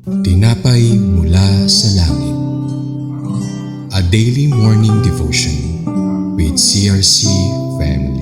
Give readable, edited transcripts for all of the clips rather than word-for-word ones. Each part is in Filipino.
Tinapay mula sa langit. A daily morning devotion with CRC family.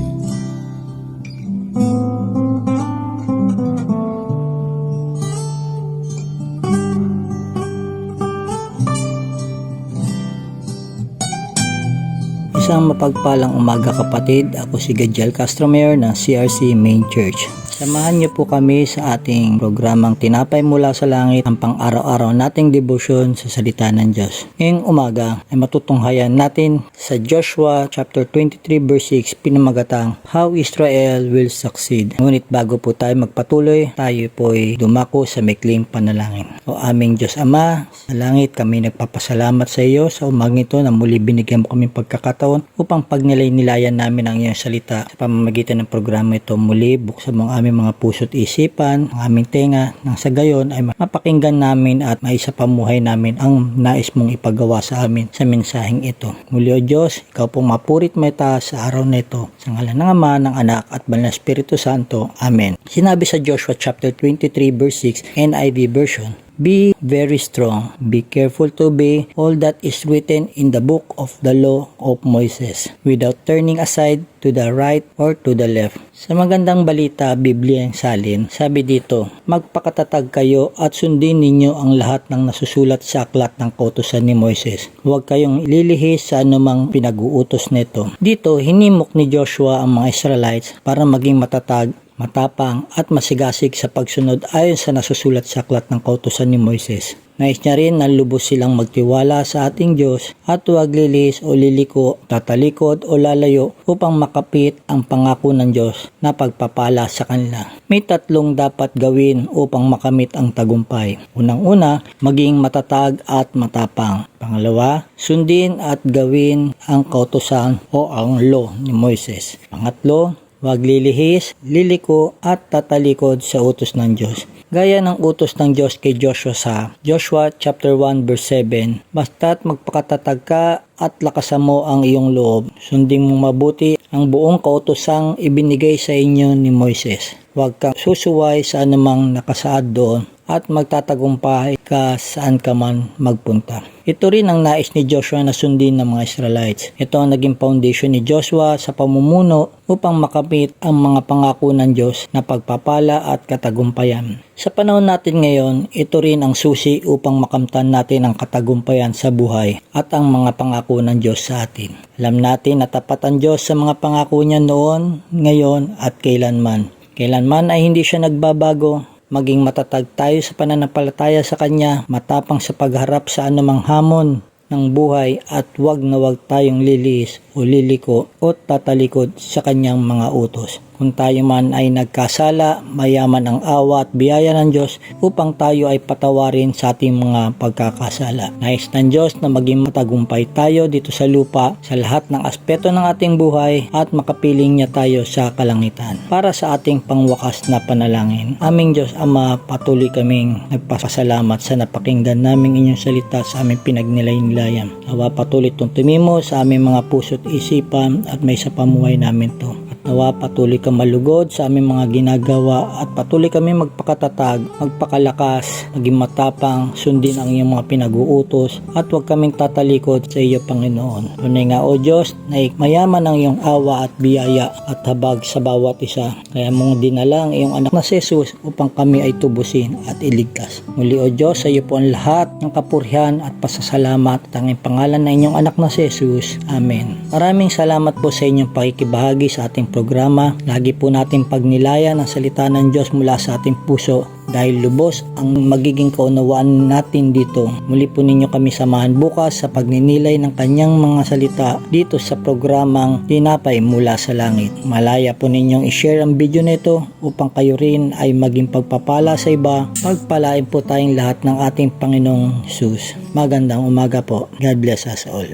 Isang mapagpalang umaga kapatid, ako si Gadiel Castro Mayor ng CRC Main Church. Samahan niyo po kami sa ating programang Tinapay mula sa Langit, ang pang-araw-araw nating devotion sa salita ng Diyos. Ngayong umaga ay matutunghayan natin sa Joshua chapter 23 verse 6, pinamagatang How Israel Will Succeed. Ngunit bago po tayo magpatuloy, tayo po ay dumako sa maikling panalangin. O aming Diyos Ama, sa langit kami nagpapasalamat sa iyo sa umagang ito na muli binigyan mo kami pagkakataon upang pagnilay-nilayan namin ang iyong salita. Sa pamamagitan ng programa ito, muli buksan mo ang aming mga puso't isipan, ang aming tenga, nang sa gayon ay mapakinggan namin at maisapamuhay namin ang nais mong ipagawa sa amin sa mensaheng ito. Muli o Diyos, ikaw pong mapurit may taas sa araw na ito. Sa ngalan ng Ama, ng Anak at Banal na Espiritu Santo. Amen. Sinabi sa Joshua chapter 23 verse 6 NIV version, Be very strong. Be careful to obey all that is written in the book of the law of Moses, without turning aside to the right or to the left. Sa magandang balita, Biblia ang salin, sabi dito, magpakatatag kayo at sundin ninyo ang lahat ng nasusulat sa aklat ng kautusan ni Moises. Huwag kayong lilihis sa anumang pinag-uutos nito. Dito, hinimok ni Joshua ang mga Israelites para maging matatag, matapang at masigasig sa pagsunod ayon sa nasusulat sa aklat ng kautusan ni Moises. Nais niya rin na lubos silang magtiwala sa ating Diyos at huwag lilis o liliko, tatalikod o lalayo upang makapit ang pangako ng Diyos na pagpapala sa kanila. May tatlong dapat gawin upang makamit ang tagumpay. Unang-una, maging matatag at matapang. Pangalawa, sundin at gawin ang kautusan o ang law ni Moises. Pangatlo, huwag lilihis, liliko at tatalikod sa utos ng Diyos. Gaya ng utos ng Diyos kay Joshua sa Joshua chapter 1 verse 7, basta't magpakatatag ka at lakasan mo ang iyong loob. Sundin mong mabuti ang buong kautosang ibinigay sa inyo ni Moises. Huwag kang susuway sa anumang nakasaad doon at magtatagumpay ka saan ka man magpunta. Ito rin ang nais ni Joshua na sundin ng mga Israelites. Ito ang naging foundation ni Joshua sa pamumuno upang makamit ang mga pangako ng Diyos na pagpapala at katagumpayan. Sa panahon natin ngayon, ito rin ang susi upang makamtan natin ang katagumpayan sa buhay at ang mga pangako ng Diyos sa atin. Alam natin na tapat ang Diyos sa mga pangako niya noon, ngayon at kailanman. Kailanman ay hindi siya nagbabago. Maging matatag tayo sa pananampalataya sa Kanya, matapang sa pagharap sa anumang hamon ng buhay at wag na wag tayong lilis o liliko o tatalikod sa Kanyang mga utos. Kung tayo man ay nagkasala, mayaman ang awa at biyaya ng Diyos upang tayo ay patawarin sa ating mga pagkakasala. Nais ng Diyos na maging matagumpay tayo dito sa lupa sa lahat ng aspeto ng ating buhay at makapiling niya tayo sa kalangitan. Para sa ating pangwakas na panalangin, aming Diyos Ama, patuloy kaming nagpasalamat sa napakinggan naming inyong salita sa aming pinagnilay-nilayan. Nawa patuloy itong tumimo sa aming mga puso't isipan at may sa pamuhay namin to. Nawa patuloy ka malugod sa aming mga ginagawa at patuloy kami magpakatatag, magpakalakas, maging matapang, sundin ang iyong mga pinag-uutos at huwag kaming tatalikod sa iyo Panginoon. Tunay nga o Diyos na mayaman ang iyong awa at biyaya at habag sa bawat isa. Kaya mong dinala ang iyong anak na si Jesus upang kami ay tubusin at iligtas. Muli o Diyos, sa iyo po ang lahat ng kapurihan at pasasalamat at ang pangalan ng inyong anak na si Jesus. Amen. Maraming salamat po sa inyong pakikibahagi sa ating programa. Lagi po natin pagnilayan ang salita ng Diyos mula sa ating puso dahil lubos ang magiging kaunawaan natin dito. Muli po ninyo kami samahan bukas sa pagninilay ng kanyang mga salita dito sa programang Tinapay mula sa Langit. Malaya po ninyong i-share ang video nito upang kayo rin ay maging pagpapala sa iba. Pagpalain po tayong lahat ng ating Panginoong Jesus. Magandang umaga po. God bless us all.